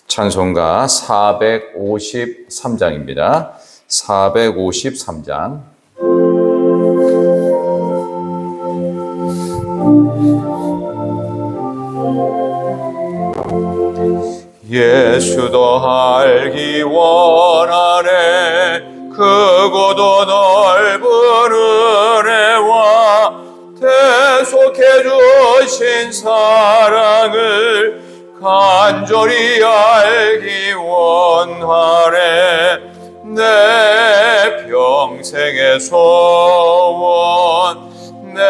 찬송가 453장입니다. 453장. 예수도 알기 원하네. 크고도 넓은 은혜와 대속해 주신 사랑을 간절히 알기 원하네. 내 평생의 소원, 내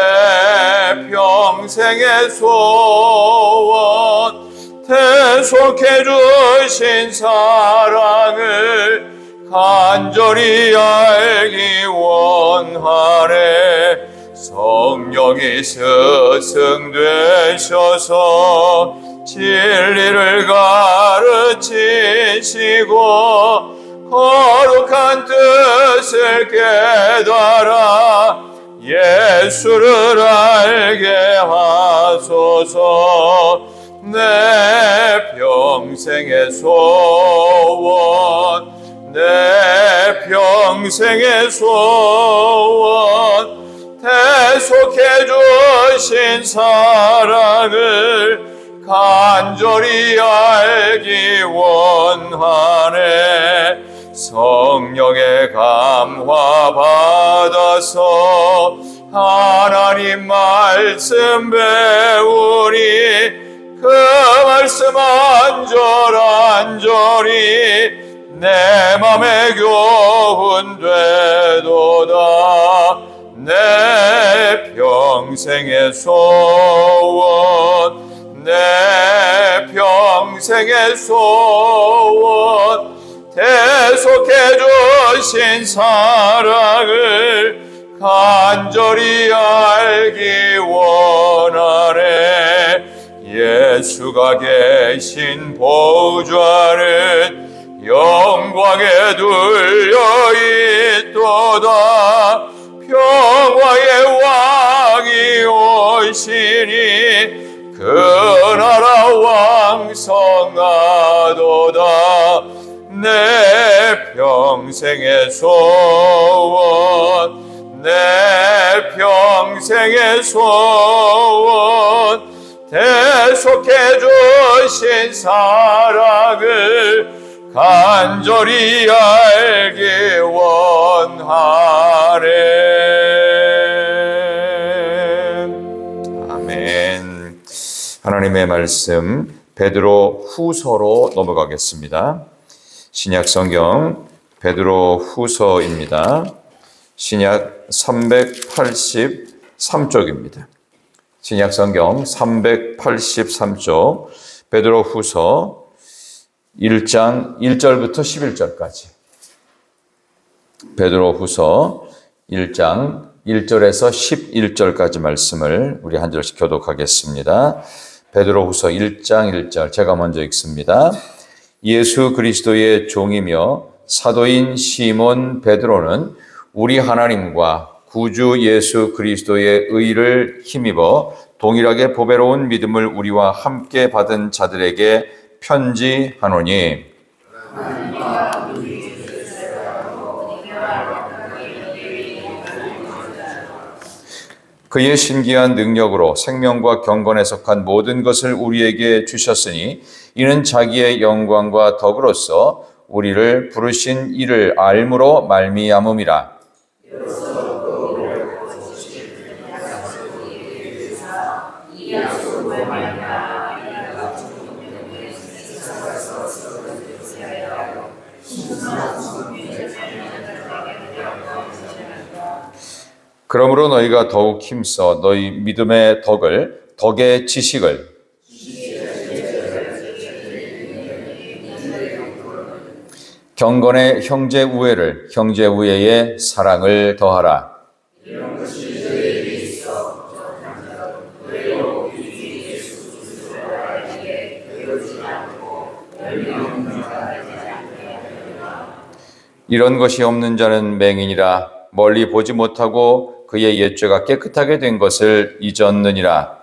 평생의 소원, 대속해 주신 사랑을 간절히 알기 원하네. 성령이 스승되셔서 진리를 가르치시고 거룩한 뜻을 깨달아 예수를 알게 하소서. 내 평생의 소원, 내 평생의 소원, 대속해 주신 사랑을 간절히 알기 원하네. 성령의 감화 받아서 하나님 말씀 배우니 그 말씀 안절안절히 내 맘에 교훈 되도다. 내 평생의 소원, 내 평생의 소원, 대속해 주신 사랑을 간절히 알기 원하네. 예수가 계신 보좌는 영광에 둘려 있도다. 평화의 왕이 오시니 그 나라 왕성하도다. 내 평생의 소원, 내 평생의 소원, 대속해 주신 사랑을 간절히 알기 원하네. 아멘. 하나님의 말씀 베드로 후서로 넘어가겠습니다. 신약 성경 베드로 후서입니다. 신약 383쪽입니다. 신약 성경 383쪽 베드로 후서 1장 1절부터 11절까지. 베드로 후서 1장 1절에서 11절까지 말씀을 우리 한 절씩 교독하겠습니다. 베드로 후서 1장 1절 제가 먼저 읽습니다. 예수 그리스도의 종이며 사도인 시몬 베드로는 우리 하나님과 구주 예수 그리스도의 의를 힘입어 동일하게 보배로운 믿음을 우리와 함께 받은 자들에게 편지하노니 그의 신기한 능력으로 생명과 경건에 속한 모든 것을 우리에게 주셨으니 이는 자기의 영광과 덕으로서 우리를 부르신 이를 알므로 말미암음이라. 그러므로 너희가 더욱 힘써 너희 믿음의 덕의 지식을 경건의 형제 우애를 형제 우애의 사랑을 더하라. 이런 것이 없는 자는 맹인이라 멀리 보지 못하고 그의 옛죄가 깨끗하게 된 것을 잊었느니라.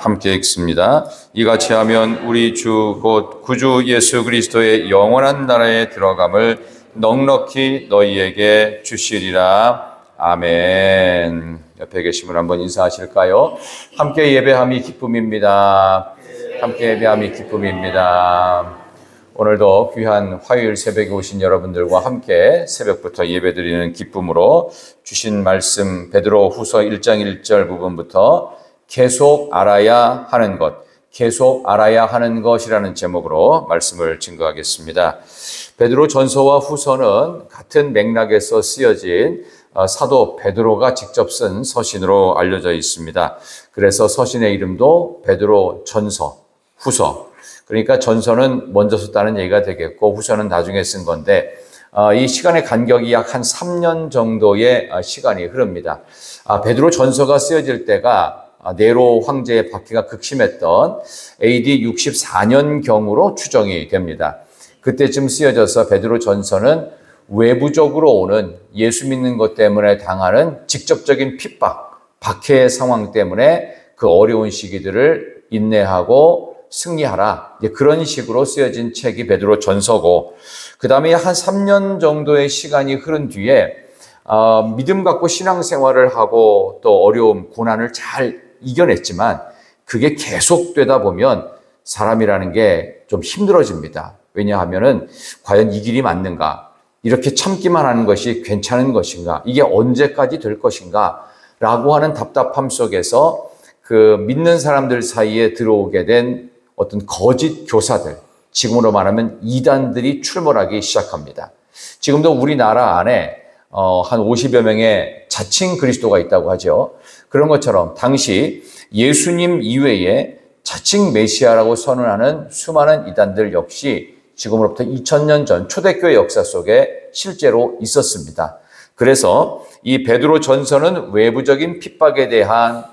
함께 읽습니다. 이같이 하면 우리 주 곧 구주 예수 그리스도의 영원한 나라에 들어감을 넉넉히 너희에게 주시리라. 아멘. 옆에 계신 분 한번 인사하실까요? 함께 예배함이 기쁨입니다. 함께 예배함이 기쁨입니다. 오늘도 귀한 화요일 새벽에 오신 여러분들과 함께 새벽부터 예배드리는 기쁨으로 주신 말씀 베드로 후서 1장 1절 부분부터 계속 알아야 하는 것, 계속 알아야 하는 것이라는 제목으로 말씀을 증거하겠습니다. 베드로 전서와 후서는 같은 맥락에서 쓰여진 사도 베드로가 직접 쓴 서신으로 알려져 있습니다. 그래서 서신의 이름도 베드로 전서, 후서. 그러니까 전서는 먼저 썼다는 얘기가 되겠고 후서는 나중에 쓴 건데 이 시간의 간격이 약 한 3년 정도의 시간이 흐릅니다. 베드로 전서가 쓰여질 때가 네로 황제의 박해가 극심했던 AD 64년경으로 추정이 됩니다. 그때쯤 쓰여져서 베드로 전서는 외부적으로 오는 예수 믿는 것 때문에 당하는 직접적인 핍박, 박해의 상황 때문에 그 어려운 시기들을 인내하고 승리하라. 그런 식으로 쓰여진 책이 베드로 전서고, 그 다음에 한 3년 정도의 시간이 흐른 뒤에 믿음 갖고 신앙생활을 하고 또 어려움, 고난을 잘 이겨냈지만 그게 계속되다 보면 사람이라는 게 좀 힘들어집니다. 왜냐하면은 과연 이 길이 맞는가? 이렇게 참기만 하는 것이 괜찮은 것인가? 이게 언제까지 될 것인가? 라고 하는 답답함 속에서 그 믿는 사람들 사이에 들어오게 된 어떤 거짓 교사들, 지금으로 말하면 이단들이 출몰하기 시작합니다. 지금도 우리나라 안에 한 50여 명의 자칭 그리스도가 있다고 하죠. 그런 것처럼 당시 예수님 이외에 자칭 메시아라고 선언하는 수많은 이단들 역시 지금으로부터 2000년 전 초대교회 역사 속에 실제로 있었습니다. 그래서 이 베드로 전서는 외부적인 핍박에 대한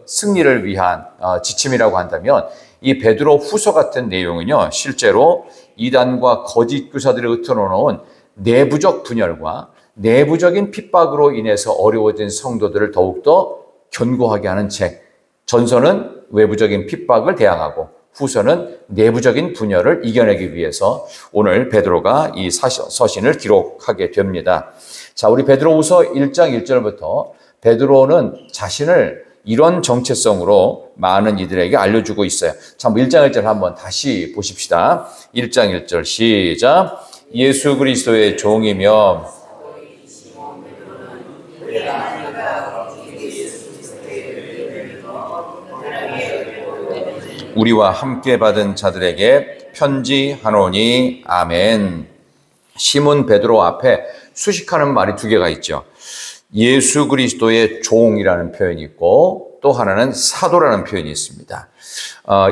승리를 위한 지침이라고 한다면 이 베드로 후서 같은 내용은요, 실제로 이단과 거짓 교사들을 흩어놓은 내부적 분열과 내부적인 핍박으로 인해서 어려워진 성도들을 더욱더 견고하게 하는 책. 전서는 외부적인 핍박을 대항하고 후서는 내부적인 분열을 이겨내기 위해서 오늘 베드로가 이 서신을 기록하게 됩니다. 자, 우리 베드로후서 1장 1절부터 베드로는 자신을 이런 정체성으로 많은 이들에게 알려주고 있어요. 자, 1장 1절 한번 다시 보십시다. 1장 1절 시작. 예수 그리스도의 종이며 우리와 함께 받은 자들에게 편지하노니 아멘. 시몬 베드로 앞에 수식하는 말이 두 개가 있죠. 예수 그리스도의 종이라는 표현이 있고 또 하나는 사도라는 표현이 있습니다.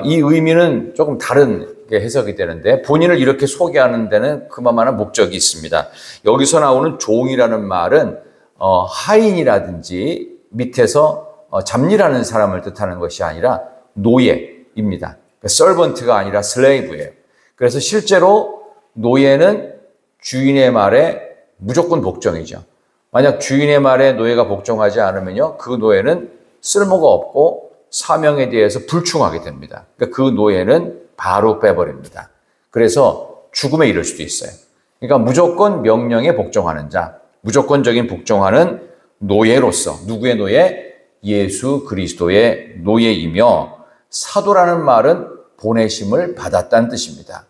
이 의미는 조금 다르게 해석이 되는데 본인을 이렇게 소개하는 데는 그만한 목적이 있습니다. 여기서 나오는 종이라는 말은 하인이라든지 밑에서 잡일하는 사람을 뜻하는 것이 아니라 노예입니다. 서번트가 아니라 슬레이브예요. 그래서 실제로 노예는 주인의 말에 무조건 복종이죠. 만약 주인의 말에 노예가 복종하지 않으면요, 그 노예는 쓸모가 없고 사명에 대해서 불충하게 됩니다. 그러니까 그 노예는 바로 빼버립니다. 그래서 죽음에 이를 수도 있어요. 그러니까 무조건 명령에 복종하는 자, 무조건적인 복종하는 노예로서, 누구의 노예? 예수 그리스도의 노예이며, 사도라는 말은 보내심을 받았다는 뜻입니다.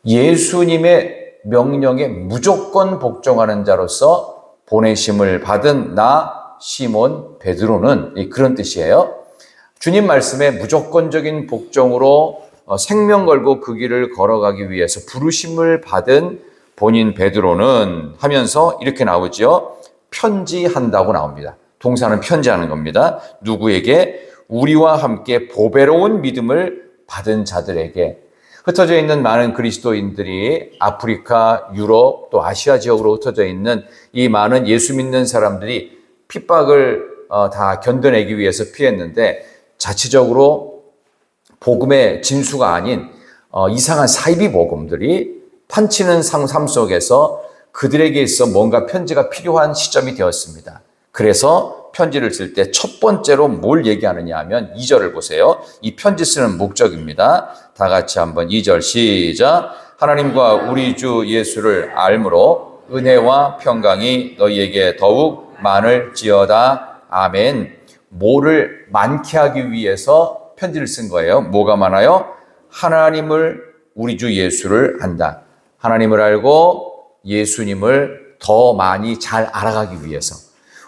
예수님의 명령에 무조건 복종하는 자로서 보내심을 받은 나 시몬 베드로는 그런 뜻이에요. 주님 말씀에 무조건적인 복종으로 생명 걸고 그 길을 걸어가기 위해서 부르심을 받은 본인 베드로는 하면서 이렇게 나오죠. 편지한다고 나옵니다. 동사는 편지하는 겁니다. 누구에게? 우리와 함께 보배로운 믿음을 받은 자들에게. 흩어져 있는 많은 그리스도인들이 아프리카, 유럽, 또 아시아 지역으로 흩어져 있는 이 많은 예수 믿는 사람들이 핍박을 다 견뎌내기 위해서 피했는데 자체적으로 복음의 진수가 아닌 이상한 사이비 복음들이 판치는 삶 속에서 그들에게 있어 뭔가 편지가 필요한 시점이 되었습니다. 그래서 그래서 편지를 쓸 때 첫 번째로 뭘 얘기하느냐 하면 2절을 보세요. 이 편지 쓰는 목적입니다. 다 같이 한번 2절 시작. 하나님과 우리 주 예수를 알므로 은혜와 평강이 너희에게 더욱 많을지어다. 아멘. 뭐를 많게 하기 위해서 편지를 쓴 거예요? 뭐가 많아요? 하나님을, 우리 주 예수를 안다. 하나님을 알고 예수님을 더 많이 잘 알아가기 위해서.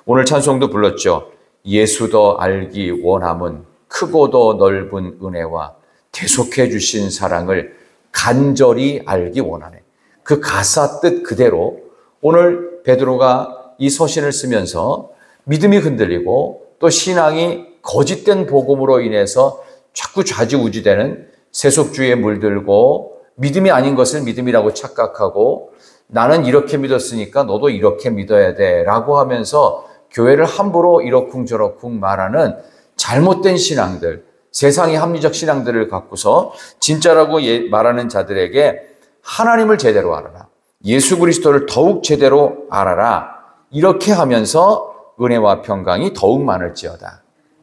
오늘 찬송도 불렀죠. 예수 더 알기 원함은 크고도 넓은 은혜와 대속해 주신 사랑을 간절히 알기 원하네. 그 가사 뜻 그대로 오늘 베드로가 이 서신을 쓰면서 믿음이 흔들리고 또 신앙이 거짓된 복음으로 인해서 자꾸 좌지우지되는 세속주의에 물들고 믿음이 아닌 것을 믿음이라고 착각하고 나는 이렇게 믿었으니까 너도 이렇게 믿어야 돼 라고 하면서 교회를 함부로 이러쿵저러쿵 말하는 잘못된 신앙들, 세상의 합리적 신앙들을 갖고서 진짜라고 말하는 자들에게 하나님을 제대로 알아라. 예수 그리스도를 더욱 제대로 알아라. 이렇게 하면서 은혜와 평강이 더욱 많을지어다.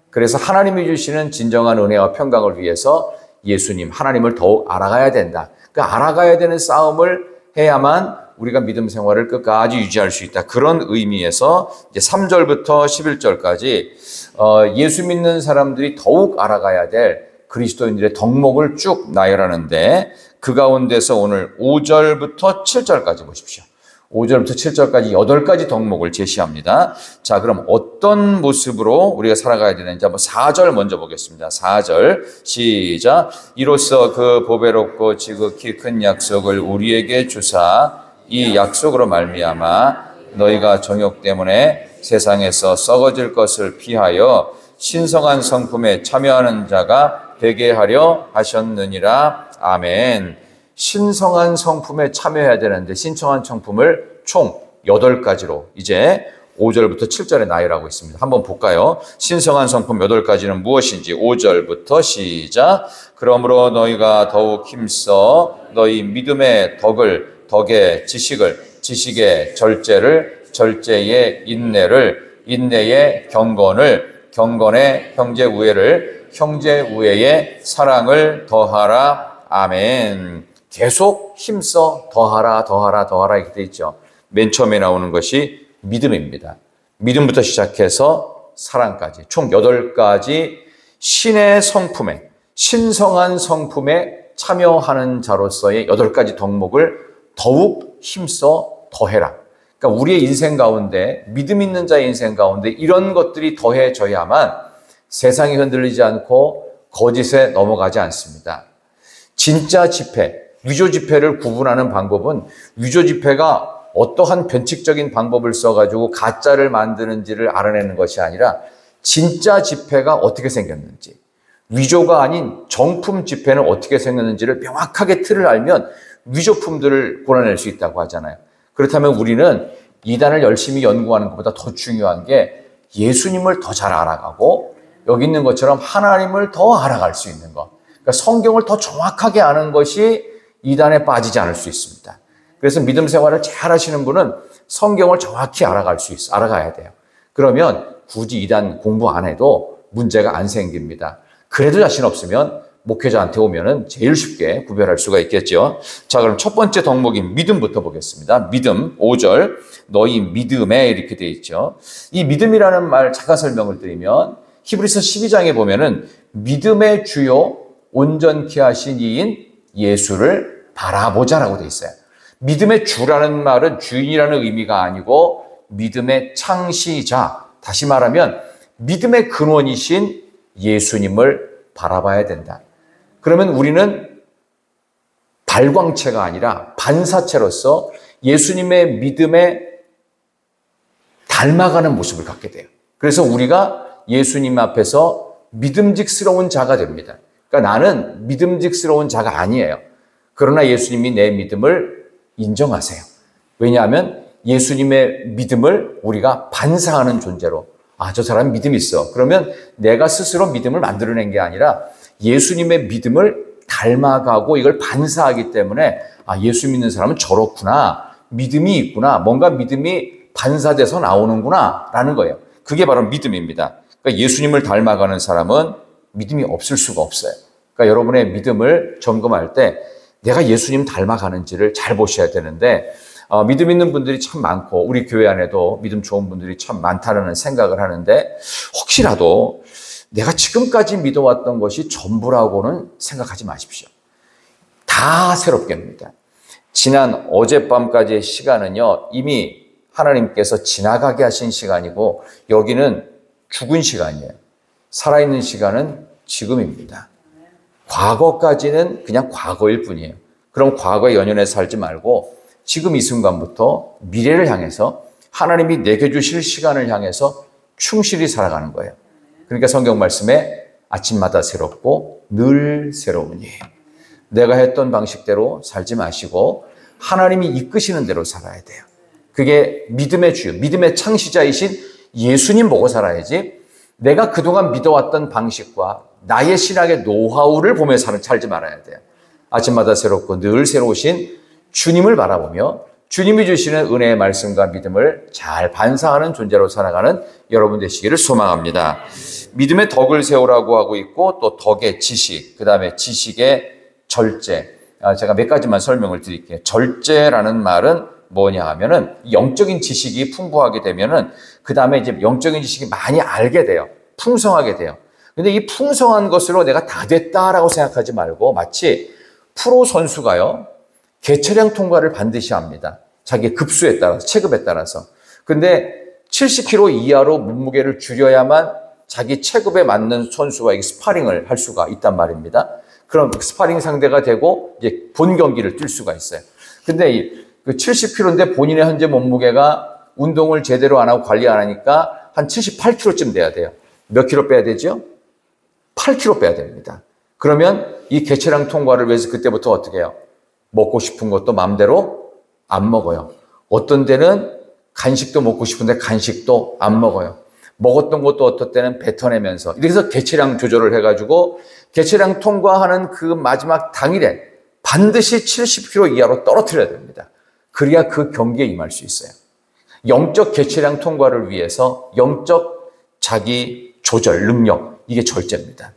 그래서 하나님이 주시는 진정한 은혜와 평강을 위해서 예수님, 하나님을 더욱 알아가야 된다. 그 알아가야 되는 싸움을 해야만 우리가 믿음 생활을 끝까지 유지할 수 있다. 그런 의미에서 이제 3절부터 11절까지 예수 믿는 사람들이 더욱 알아가야 될 그리스도인들의 덕목을 쭉 나열하는데 그 가운데서 오늘 5절부터 7절까지 보십시오. 5절부터 7절까지 8가지 덕목을 제시합니다. 자, 그럼 어떤 모습으로 우리가 살아가야 되는지 한번 4절 먼저 보겠습니다. 4절 시작. 이로써 그 보배롭고 지극히 큰 약속을 우리에게 주사 이 약속으로 말미암아 너희가 정욕 때문에 세상에서 썩어질 것을 피하여 신성한 성품에 참여하는 자가 되게 하려 하셨느니라. 아멘. 신성한 성품에 참여해야 되는데 신성한 성품을 총 8가지로 이제 5절부터 7절에 나열하고 있습니다. 한번 볼까요? 신성한 성품 8가지는 무엇인지 5절부터 시작. 그러므로 너희가 더욱 힘써 너희 믿음의 덕의 지식을, 지식의 절제를, 절제의 인내를, 인내의 경건을, 경건의 형제우애를, 형제우애의 사랑을 더하라. 아멘. 계속 힘써 더하라, 더하라, 더하라 이렇게 돼 있죠. 맨 처음에 나오는 것이 믿음입니다. 믿음부터 시작해서 사랑까지 총 8가지 신의 성품에, 신성한 성품에 참여하는 자로서의 8가지 덕목을 더욱 힘써 더해라. 그러니까 우리의 인생 가운데, 믿음 있는 자의 인생 가운데 이런 것들이 더해져야만 세상이 흔들리지 않고 거짓에 넘어가지 않습니다. 진짜 지폐, 위조 지폐를 구분하는 방법은 위조 지폐가 어떠한 변칙적인 방법을 써가지고 가짜를 만드는지를 알아내는 것이 아니라 진짜 지폐가 어떻게 생겼는지, 위조가 아닌 정품 지폐는 어떻게 생겼는지를 명확하게 틀을 알면 위조품들을 골라낼 수 있다고 하잖아요. 그렇다면 우리는 이단을 열심히 연구하는 것보다 더 중요한 게 예수님을 더 잘 알아가고 여기 있는 것처럼 하나님을 더 알아갈 수 있는 것. 그러니까 성경을 더 정확하게 아는 것이 이단에 빠지지 않을 수 있습니다. 그래서 믿음 생활을 잘 하시는 분은 성경을 정확히 알아가야 돼요. 그러면 굳이 이단 공부 안 해도 문제가 안 생깁니다. 그래도 자신 없으면 목회자한테 오면은 제일 쉽게 구별할 수가 있겠죠. 자, 그럼 첫 번째 덕목인 믿음부터 보겠습니다. 믿음 5절 너희 믿음에 이렇게 되어 있죠. 이 믿음이라는 말 잠깐 설명을 드리면 히브리서 12장에 보면은 믿음의 주요 온전케 하신 이인 예수를 바라보자라고 되어 있어요. 믿음의 주라는 말은 주인이라는 의미가 아니고 믿음의 창시자, 다시 말하면 믿음의 근원이신 예수님을 바라봐야 된다. 그러면 우리는 발광체가 아니라 반사체로서 예수님의 믿음에 닮아가는 모습을 갖게 돼요. 그래서 우리가 예수님 앞에서 믿음직스러운 자가 됩니다. 그러니까 나는 믿음직스러운 자가 아니에요. 그러나 예수님이 내 믿음을 인정하세요. 왜냐하면 예수님의 믿음을 우리가 반사하는 존재로, 아, 저 사람 믿음이 있어. 그러면 내가 스스로 믿음을 만들어낸 게 아니라 예수님의 믿음을 닮아가고 이걸 반사하기 때문에 아, 예수 믿는 사람은 저렇구나. 믿음이 있구나. 뭔가 믿음이 반사돼서 나오는구나. 라는 거예요. 그게 바로 믿음입니다. 그러니까 예수님을 닮아가는 사람은 믿음이 없을 수가 없어요. 그러니까 여러분의 믿음을 점검할 때 내가 예수님 닮아가는지를 잘 보셔야 되는데 믿음 있는 분들이 참 많고 우리 교회 안에도 믿음 좋은 분들이 참 많다는 생각을 하는데 혹시라도 내가 지금까지 믿어왔던 것이 전부라고는 생각하지 마십시오. 다 새롭게입니다. 지난 어젯밤까지의 시간은요, 이미 하나님께서 지나가게 하신 시간이고 여기는 죽은 시간이에요. 살아있는 시간은 지금입니다. 과거까지는 그냥 과거일 뿐이에요. 그럼 과거에 연연해서 살지 말고 지금 이 순간부터 미래를 향해서 하나님이 내게 주실 시간을 향해서 충실히 살아가는 거예요. 그러니까 성경 말씀에 아침마다 새롭고 늘 새로우니 내가 했던 방식대로 살지 마시고 하나님이 이끄시는 대로 살아야 돼요. 그게 믿음의 주요, 믿음의 창시자이신 예수님 보고 살아야지 내가 그동안 믿어왔던 방식과 나의 신학의 노하우를 보며 살지 말아야 돼요. 아침마다 새롭고 늘 새로우신 주님을 바라보며 주님이 주시는 은혜의 말씀과 믿음을 잘 반사하는 존재로 살아가는 여러분 되시기를 소망합니다. 믿음의 덕을 세우라고 하고 있고 또 덕의 지식, 그 다음에 지식의 절제. 제가 몇 가지만 설명을 드릴게요. 절제라는 말은 뭐냐 하면은 영적인 지식이 풍부하게 되면은 그 다음에 이제 영적인 지식이 많이 알게 돼요. 풍성하게 돼요. 근데 이 풍성한 것으로 내가 다 됐다라고 생각하지 말고 마치 프로 선수가요, 개체량 통과를 반드시 합니다. 자기의 급수에 따라서, 체급에 따라서. 근데 70kg 이하로 몸무게를 줄여야만 자기 체급에 맞는 선수와 스파링을 할 수가 있단 말입니다. 그럼 스파링 상대가 되고 이제 본 경기를 뛸 수가 있어요. 근데 그 70kg인데 본인의 현재 몸무게가 운동을 제대로 안 하고 관리 안 하니까 한 78kg쯤 돼야 돼요. 몇 킬로 빼야 되죠? 8kg 빼야 됩니다. 그러면 이 개체량 통과를 위해서 그때부터 어떻게 해요? 먹고 싶은 것도 마음대로 안 먹어요. 어떤 때는 간식도 먹고 싶은데 간식도 안 먹어요. 먹었던 것도 어떤 때는 뱉어내면서 이렇게 해서 개체량 조절을 해가지고 개체량 통과하는 그 마지막 당일에 반드시 70kg 이하로 떨어뜨려야 됩니다. 그래야 그 경기에 임할 수 있어요. 영적 개체량 통과를 위해서 영적 자기 조절 능력, 이게 절제입니다.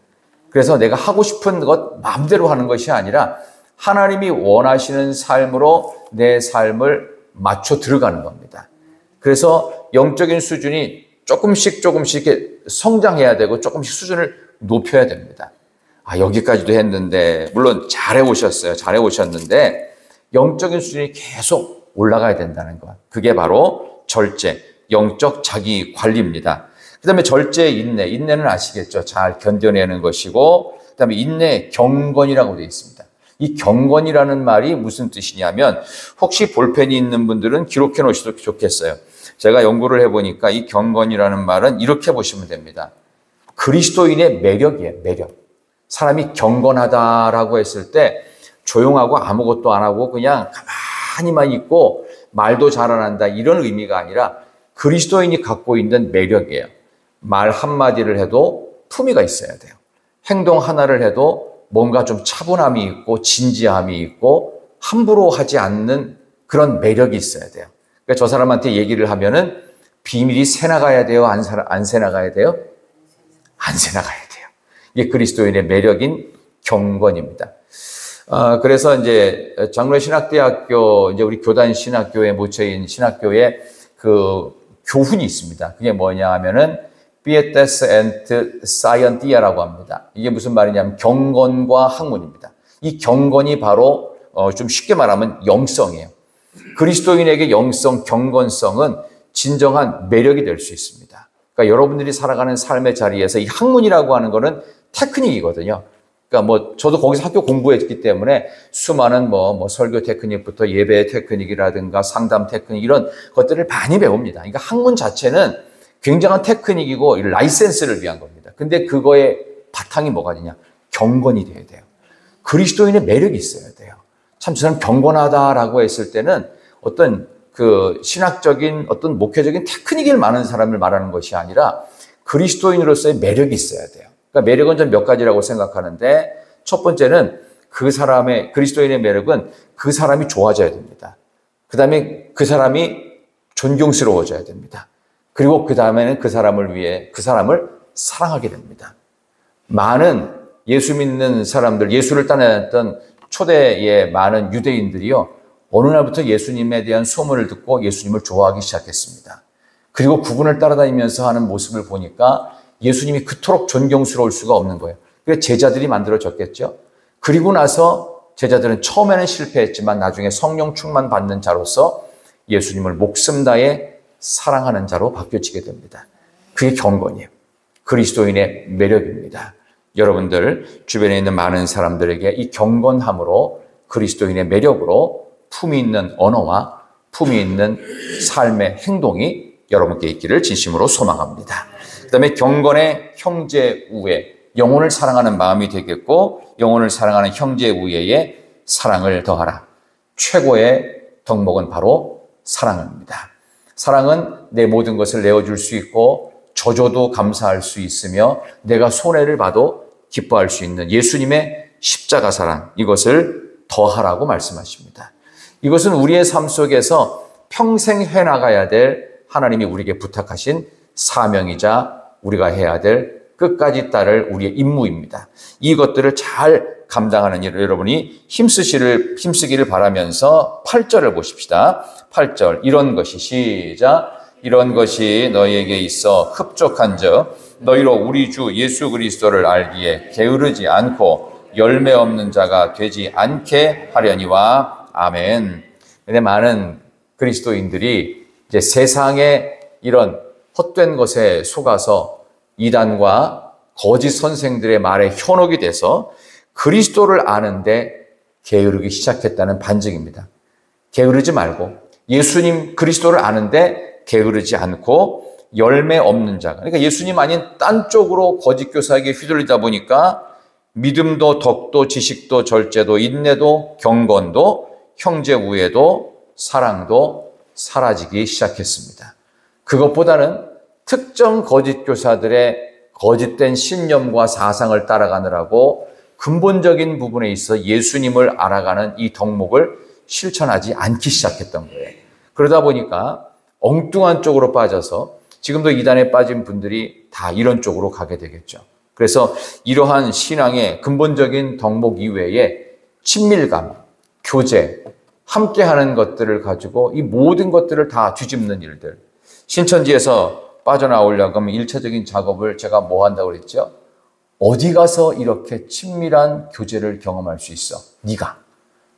그래서 내가 하고 싶은 것 마음대로 하는 것이 아니라 하나님이 원하시는 삶으로 내 삶을 맞춰 들어가는 겁니다. 그래서 영적인 수준이 조금씩 이렇게 성장해야 되고 조금씩 수준을 높여야 됩니다. 여기까지도 했는데 물론 잘해 오셨는데 영적인 수준이 계속 올라가야 된다는 것. 그게 바로 절제, 영적 자기 관리입니다. 그 다음에 절제의 인내. 인내는 아시겠죠? 잘 견뎌내는 것이고 그 다음에 인내의 경건이라고 되어 있습니다. 이 경건이라는 말이 무슨 뜻이냐면 혹시 볼펜이 있는 분들은 기록해 놓으셔도 좋겠어요. 제가 연구를 해보니까 이 경건이라는 말은 이렇게 보시면 됩니다. 그리스도인의 매력이에요. 매력. 사람이 경건하다라고 했을 때 조용하고 아무것도 안 하고 그냥 가만히만 있고 말도 잘 안 한다 이런 의미가 아니라 그리스도인이 갖고 있는 매력이에요. 말 한마디를 해도 품위가 있어야 돼요. 행동 하나를 해도 뭔가 좀 차분함이 있고 진지함이 있고 함부로 하지 않는 그런 매력이 있어야 돼요. 그러니까 저 사람한테 얘기를 하면은 비밀이 새나가야 돼요? 안 새나가야 돼요? 안 새나가야 돼요. 이게 그리스도인의 매력인 경건입니다. 그래서 이제 장로회 신학대학교, 이제 우리 교단 신학교에 모처인 신학교에 그 교훈이 있습니다. 그게 뭐냐 하면은 Pietas et Scientia라고 합니다. 이게 무슨 말이냐면 경건과 학문입니다. 이 경건이 바로 좀 쉽게 말하면 영성이에요. 그리스도인에게 영성, 경건성은 진정한 매력이 될 수 있습니다. 그러니까 여러분들이 살아가는 삶의 자리에서 이 학문이라고 하는 거는 테크닉이거든요. 그러니까 뭐 저도 거기서 학교 공부했기 때문에 수많은 뭐 설교 테크닉부터 예배 테크닉이라든가 상담 테크닉 이런 것들을 많이 배웁니다. 그러니까 학문 자체는 굉장한 테크닉이고 라이센스를 위한 겁니다. 근데 그거의 바탕이 뭐가 되냐? 경건이 돼야 돼요. 그리스도인의 매력이 있어야 돼요. 참 저 사람 경건하다라고 했을 때는 어떤 그 신학적인 어떤 목회적인 테크닉이 많은 사람을 말하는 것이 아니라 그리스도인으로서의 매력이 있어야 돼요. 그러니까 매력은 전 몇 가지라고 생각하는데 첫 번째는 그 사람의 그리스도인의 매력은 그 사람이 좋아져야 됩니다. 그 다음에 그 사람이 존경스러워져야 됩니다. 그리고 그 다음에는 그 사람을 위해 그 사람을 사랑하게 됩니다. 많은 예수 믿는 사람들, 예수를 따라다녔던 초대의 많은 유대인들이요, 어느 날부터 예수님에 대한 소문을 듣고 예수님을 좋아하기 시작했습니다. 그리고 그분을 따라다니면서 하는 모습을 보니까 예수님이 그토록 존경스러울 수가 없는 거예요. 그래서 제자들이 만들어졌겠죠. 그리고 나서 제자들은 처음에는 실패했지만 나중에 성령 충만 받는 자로서 예수님을 목숨 다해 사랑하는 자로 바뀌어지게 됩니다. 그게 경건이에요. 그리스도인의 매력입니다. 여러분들 주변에 있는 많은 사람들에게 이 경건함으로 그리스도인의 매력으로 품이 있는 언어와 품이 있는 삶의 행동이 여러분께 있기를 진심으로 소망합니다. 그 다음에 경건의 형제 우애, 영혼을 사랑하는 마음이 되겠고 영혼을 사랑하는 형제 우애에 사랑을 더하라. 최고의 덕목은 바로 사랑입니다. 사랑은 내 모든 것을 내어줄 수 있고 저줘도 감사할 수 있으며 내가 손해를 봐도 기뻐할 수 있는 예수님의 십자가 사랑, 이것을 더하라고 말씀하십니다. 이것은 우리의 삶 속에서 평생 해나가야 될 하나님이 우리에게 부탁하신 사명이자 우리가 해야 될 끝까지 따를 우리의 임무입니다. 이것들을 잘 감당하는 일을 여러분이 힘쓰기를 바라면서 8절을 보십시다. 8절, 이런 것이 시작. 이런 것이 너희에게 있어 흡족한즉 너희로 우리 주 예수 그리스도를 알기에 게으르지 않고 열매 없는 자가 되지 않게 하려니와. 아멘. 근데 많은 그리스도인들이 이제 세상의 이런 헛된 것에 속아서 이단과 거짓 선생들의 말에 현혹이 돼서 그리스도를 아는데 게으르기 시작했다는 반증입니다. 게으르지 말고 예수님 그리스도를 아는데 게으르지 않고 열매 없는 자가, 그러니까 예수님 아닌 딴 쪽으로 거짓 교사에게 휘둘리다 보니까 믿음도 덕도 지식도 절제도 인내도 경건도 형제 우애도 사랑도 사라지기 시작했습니다. 그것보다는 특정 거짓 교사들의 거짓된 신념과 사상을 따라가느라고 근본적인 부분에 있어 예수님을 알아가는 이 덕목을 실천하지 않기 시작했던 거예요. 그러다 보니까 엉뚱한 쪽으로 빠져서 지금도 이단에 빠진 분들이 다 이런 쪽으로 가게 되겠죠. 그래서 이러한 신앙의 근본적인 덕목 이외에 친밀감, 교제, 함께하는 것들을 가지고 이 모든 것들을 다 뒤집는 일들. 신천지에서 빠져나오려고 하면 1차적인 작업을 제가 뭐 한다고 그랬죠? 어디 가서 이렇게 친밀한 교제를 경험할 수 있어? 네가.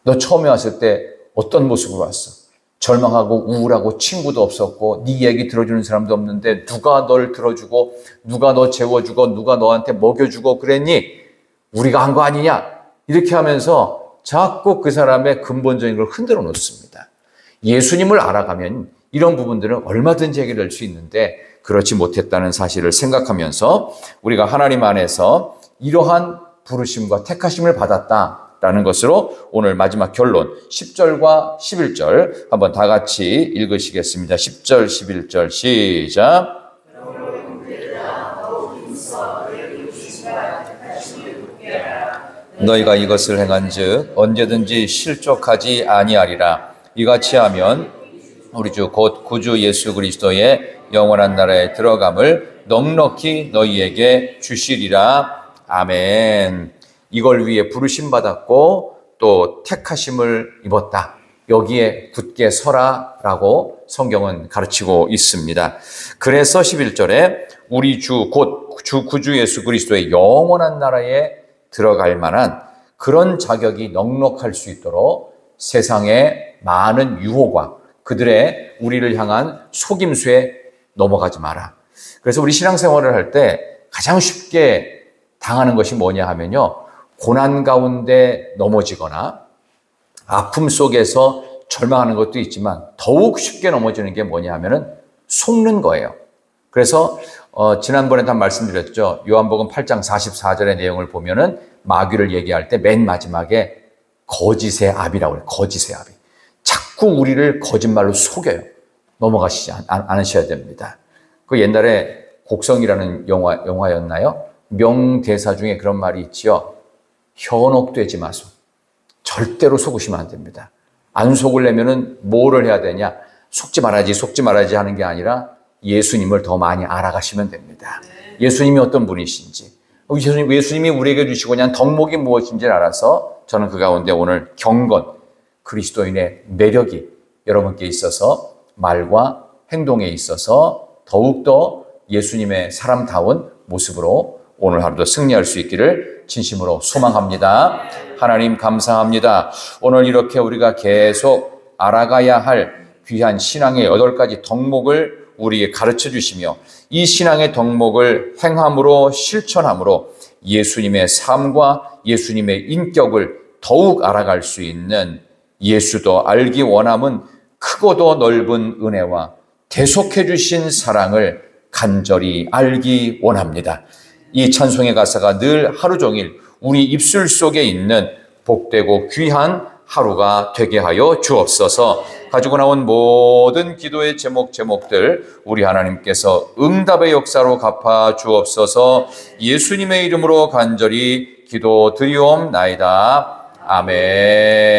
너 처음에 왔을 때 어떤 모습으로 왔어? 절망하고 우울하고 친구도 없었고 네 얘기 들어주는 사람도 없는데 누가 널 들어주고 누가 너 재워주고 누가 너한테 먹여주고 그랬니? 우리가 한 거 아니냐? 이렇게 하면서 자꾸 그 사람의 근본적인 걸 흔들어 놓습니다. 예수님을 알아가면 이런 부분들은 얼마든지 해결될 수 있는데 그렇지 못했다는 사실을 생각하면서 우리가 하나님 안에서 이러한 부르심과 택하심을 받았다라는 것으로 오늘 마지막 결론 10절과 11절 한번 다 같이 읽으시겠습니다. 10절 11절 시작. 너희가 이것을 행한즉 언제든지 실족하지 아니하리라. 이같이 하면 우리 주 곧 구주 예수 그리스도의 영원한 나라에 들어감을 넉넉히 너희에게 주시리라. 아멘. 이걸 위해 부르심 받았고 또 택하심을 입었다. 여기에 굳게 서라라고 성경은 가르치고 있습니다. 그래서 11절에 우리 주 곧 주 구주 예수 그리스도의 영원한 나라에 들어갈 만한 그런 자격이 넉넉할 수 있도록 세상의 많은 유혹과 그들의 우리를 향한 속임수에 넘어가지 마라. 그래서 우리 신앙생활을 할 때 가장 쉽게 당하는 것이 뭐냐 하면요. 고난 가운데 넘어지거나 아픔 속에서 절망하는 것도 있지만 더욱 쉽게 넘어지는 게 뭐냐 하면은 속는 거예요. 그래서 지난번에 다 말씀드렸죠. 요한복음 8장 44절의 내용을 보면은 마귀를 얘기할 때 맨 마지막에 거짓의 압이라고 해요. 거짓의 압이. 자꾸 우리를 거짓말로 속여요. 넘어가시지 않으셔야 됩니다. 그 옛날에 곡성이라는 영화였나요? 명대사 중에 그런 말이 있지요. 현혹되지 마소. 절대로 속으시면 안 됩니다. 안 속으려면은 뭐를 해야 되냐? 속지 말아야지 하는 게 아니라 예수님을 더 많이 알아가시면 됩니다. 예수님이 어떤 분이신지, 예수님이 우리에게 주시고 그냥 덕목이 무엇인지를 알아서 저는 그 가운데 오늘 경건, 그리스도인의 매력이 여러분께 있어서 말과 행동에 있어서 더욱더 예수님의 사람다운 모습으로 오늘 하루도 승리할 수 있기를 진심으로 소망합니다. 하나님 감사합니다. 오늘 이렇게 우리가 계속 알아가야 할 귀한 신앙의 8가지 덕목을 우리에게 가르쳐 주시며 이 신앙의 덕목을 행함으로 실천함으로 예수님의 삶과 예수님의 인격을 더욱 알아갈 수 있는 예수도 알기 원함은 크고도 넓은 은혜와 대속해 주신 사랑을 간절히 알기 원합니다. 이 찬송의 가사가 늘 하루 종일 우리 입술 속에 있는 복되고 귀한 하루가 되게 하여 주옵소서. 가지고 나온 모든 기도의 제목들 우리 하나님께서 응답의 역사로 갚아 주옵소서. 예수님의 이름으로 간절히 기도드리옵나이다. 아멘.